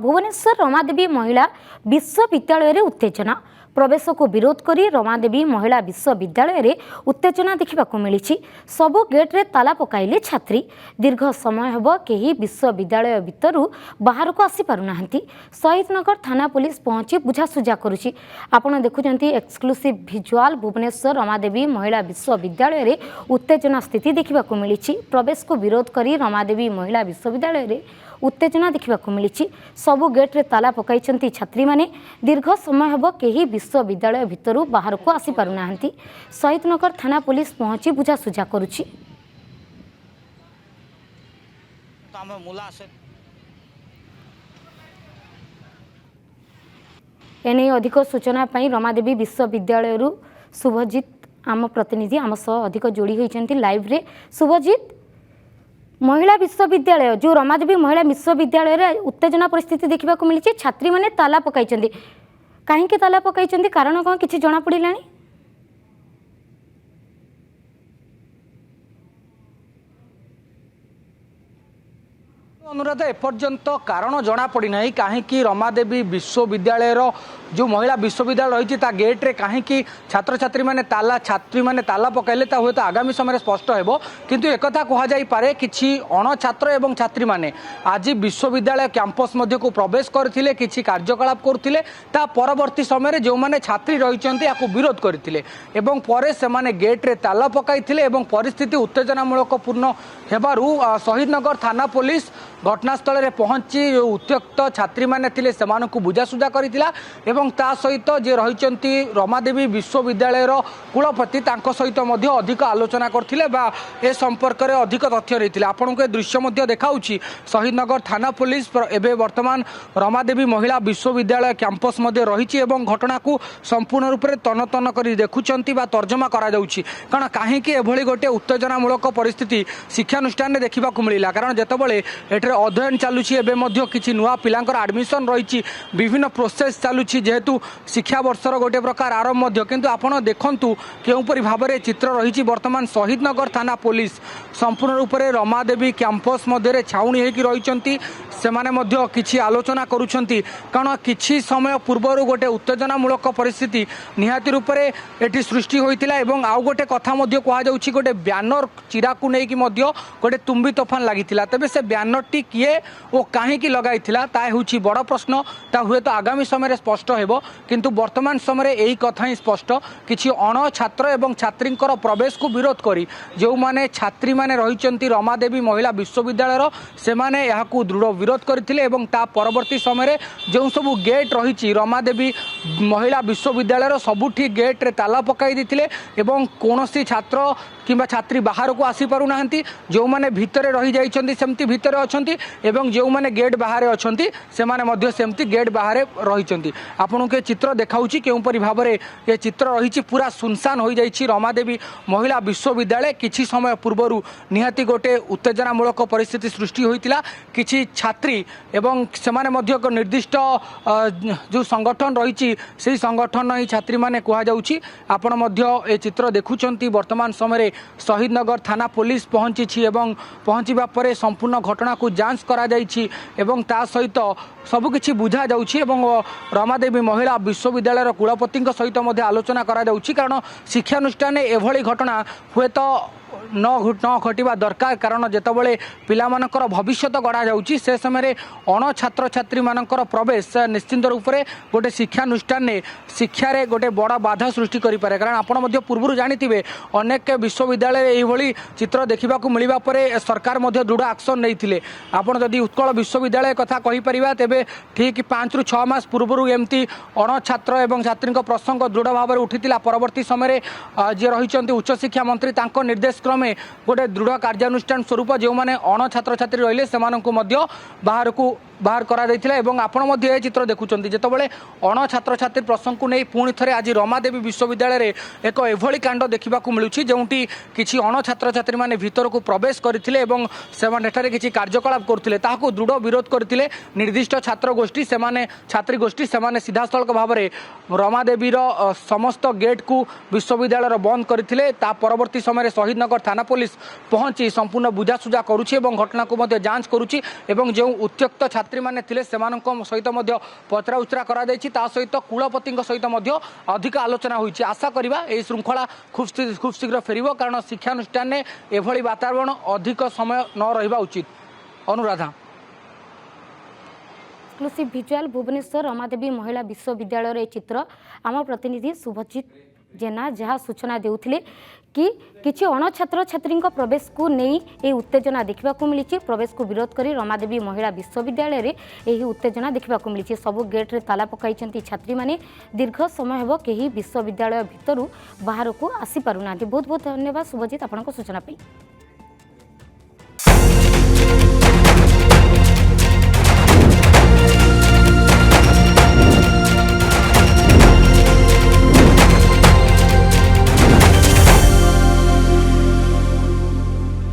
भुवनेश्वर रमादेवी महिला विश्वविद्यालय उत्तेजना प्रवेश को विरोध करी रमादेवी महिला विश्वविद्यालय उत्तेजना देखा मिली। सबु गेट्रे ताला पकाइले छात्री। दीर्घ समय हेब केही विश्वविद्यालय भितर बाहर को आसी पारुना। शहीदनगर थाना पुलिस पहुंची बुझासुझा करुछि। आपण देखुछंती एक्सक्लूसिव भिजुआल। भुवनेश्वर रमादेवी महिला विश्वविद्यालय उत्तेजना स्थिति देखा मिली। प्रवेश को विरोध करी रमादेवी महिला विश्वविद्यालय उत्तेजना देखा मिली। सबु गेट्रे ताला पकाई छात्री माने। दीर्घ समय हेब केही विश्वविद्यालय भितर बाहर को आसी पारुना। शहीदनगर थाना पुलिस पहुंची बुझासुझा करुछि। एने अधिक सूचना पाई रमादेवी विश्वविद्यालय शुभजीत आम प्रतिनिधि आम सह अधिक जोड़ी होती लाइव रे। शुभजीत, महिला विश्वविद्यालय जो रमादेवी महिला विश्वविद्यालय उत्तेजना परिस्थिति देखा मिली। छात्री माने ताला पकाई कहीं ताला पकाई कारण कौन किसी जना पड़ानी? अनुराध एपर्यंत कारण जना पड़ी ना कहीं रमादेवी विश्वविद्यालय जो महिला विश्वविद्यालय रही गेट्रे कहीं छात्र छात्री माने ताला छात्री माने ताला पकाइले हे तो आगामी समय स्पष्ट हो। किंतु एकथा कहुपे कि अण छात्र एवं छात्री माने आज विश्वविद्यालय कैंपस मध्य को प्रवेश करथिले, किछि कार्यकलाप करथिले। ता परवर्ती समय जो माने छात्री रही विरोध करथिले एवं परे से माने गेट्रे ताला पकाइथिले एवं परिस्थिति उत्तेजनामूलक पूर्ण हेबारु शहीदनगर थाना पुलिस घटनास्थल में पहुंची उत्त्यक्त छात्री माने थिले सेमानकु बुझासुझा करितिला एवं ता सहित जे रहिचंती रमादेवी विश्वविद्यालय कुलपति तांको सहित मध्य अधिक आलोचना करथिले बा ए संपर्क में अधिक तथ्य रहितिला। आपनको ए दृश्य मध्य देखाउची शहीदनगर थाना पुलिस एबे वर्तमान रमादेवी महिला विश्वविद्यालय कैंपस मध्य रहिची एवं घटना को संपूर्ण रूप से तन तन करी देखुचंती बा तर्जमा करा जाउची। कारण काहे कि एभली गोटे उत्तेजनामूलक परिस्थिति शिक्षानुष्ठान में देखा मिला। कारण जेतबेले एठरे अध्ययन चलुची एबे मध्य किछि नुआ पिलांकर एडमिशन रही विभिन्न प्रोसेस चलुची जेहेतु शिक्षा वर्षर गोटे प्रकार आरंभ मध्य। किंतु आपण देखंतु केउपरि भाबरे चित्र रही वर्तमान शहीदनगर थाना पुलिस संपूर्ण रूप से रमादेवी कैंपस मध्य छाउणी होगी रही सेमाने मध्य किछि आलोचना करुछंती। कारण किछि समय पूर्वर गोटे उत्तेजनामूलक परिस्थिति निहाती रूप से एटी सृष्टि होइतिला एवं आउ गोटे कथा मध्य कहा जाउछि गोटे ब्यानर चिराकु नै कि मध्य गोटे तुम्बी तोफान लागितिला। तबे से ब्यानरटी किए ओ काहेकि लगाइथिला ता हेउछि बड़ प्रश्न। ता हुए तो आगामी समय स्पष्ट हेबो। किंतु वर्तमान समय एही कथा ही स्पष्ट किछि अण छात्र एवं छात्रींकर प्रवेश को विरोध करी जो माने छात्री माने रहिचंती रमादेवी महिला विश्वविद्यालय से माने याकू दृढ़ विरोध करथिले एवं ता परवर्ती समय जो सबु गेट रही रमादेवी महिला विश्वविद्यालय सबुठी गेट रे ताला पकाई दिथिले एवं कोनोसी छात्र किंबा छात्री बाहर को आसी पारु नाहंती। जो माने भितरे रही जाइछंती सेमती भितरे अछंती एवं जो माने गेट बाहर अछंती से माने मध्य सेमती गेट बाहर रहिचंती। आपन के चित्र देखाउची केउपरि भाबरे ये चित्र रही पूरा सुनसान हो जाइछि रमादेवी महिला विश्वविद्यालय। किछि समय पूर्वरु निहाती गोटे उत्तेजनामूलक परिस्थिति सृष्टि होइतिला। किछि छात्री एवं सेमाने मध्य एक निर्दिष्ट जो संगठन रही से संगठन ही छात्री माने कहा जाउछि। आपण मध्य ए चित्र देखुचंती वर्तमान समय शहीदनगर थाना पुलिस पहुंची एवं पहुंचवा पर संपूर्ण घटना को जांच करा जाइछि एवं ता सहित सबकिछि बुझा जाउछि एवं रमादेवी महिला विश्वविद्यालय कुलपति सहित मध्य आलोचना करा जाउछि। कारण शिक्षानुष्ठान एभली घटना हुए तो न घटवा दरकार। कारण जेतबेले पिलामानकर भविष्य गढ़ा जाउछि से समय अण छात्र छात्री मानकर प्रवेश निश्चिंत रूप से गोटे शिक्षानुष्ठान ने शिक्षारे गोटे बड़ बाधा सृष्टि करि पारे। कारण आपण मध्य पूर्व जानिथिबे अनेक विश्वविद्यालय एभली चित्र देखा मिलवा पर सरकार मध्य दृढ़ एक्शन नैथिले। आपण जदि उत्कल विश्वविद्यालय कथा कहि परिबा तेबे ठीक 5 ରୁ 6 मास पूर्व एमती अण छात्र एवं छात्री प्रसंग दृढ़ भाव में उठिथिला। परवर्ती समय जे रहिचंती उच्च शिक्षा मंत्री तांको निर्देश क्रमे गोटे दृढ़ कार्यानुष्ठान स्वरूप जो माने अण छात्र छात्री रहिले सेमानंकु मध्य बाहर करा दैथिला। एवं आपण मध्य ए चित्र देखुचंती जेतबेले अण छात्र छात्री प्रसंग को नहीं पुणी थे आज रमादेवी विश्वविद्यालय रे एक एभली कांड देखा मिलूँ जोटी किसी अण छात्र छात्री माने भीतर को प्रवेश करथिले एवं सेमाने एठारे किछि कार्यकलाप करथिले ताहाको दृढ़ विरोध करथिले निर्दिष्ट छात्र गोष्ठी सेमाने छात्री गोष्ठी सेमाने सीधासलख भाव में रमादेवीर समस्त गेट को विश्वविद्यालय बंद करथिले। ता परवर्ती समय शहीदनगर थाना पुलिस पहुंची संपूर्ण बुझासुझा करुछि एवं घटना को मध्य जांच करुछि एवं जो उत्त्यक्त छात्री माने थिले सेमानक सहित मध्य पचरा उचरा करा जायछि ता सहित कुलपति सहित मध्य अधिक आलोचना होईछि। आशा करिबा एही श्रृंखला खूब शीघ्र फेरिबो कारण शिक्षानुष्ठान ने एभली वातावरण अधिक समय न रहिबा उचित। अनुराधा एक्सक्लूसिव भिजुआल भुवनेश्वर रमादेवी महिला विश्वविद्यालय चित्र आम प्रतिनिधि शुभजीत जेना जहाँ सूचना देउथिले कि किछि अण छात्र छात्री प्रवेश को नहीं ये उत्तेजना देखा मिली। प्रवेश को विरोध करी रमादेवी महिला विश्वविद्यालय रे यही उत्तेजना देखा मिली। सबु गेट्रे ताला पकाई छात्री माने दीर्घ समय हेब कहीं विश्वविद्यालय भितर बाहर को आसी पारुना। बहुत बहुत धन्यवाद शुभजीत आपन सूचना पाई।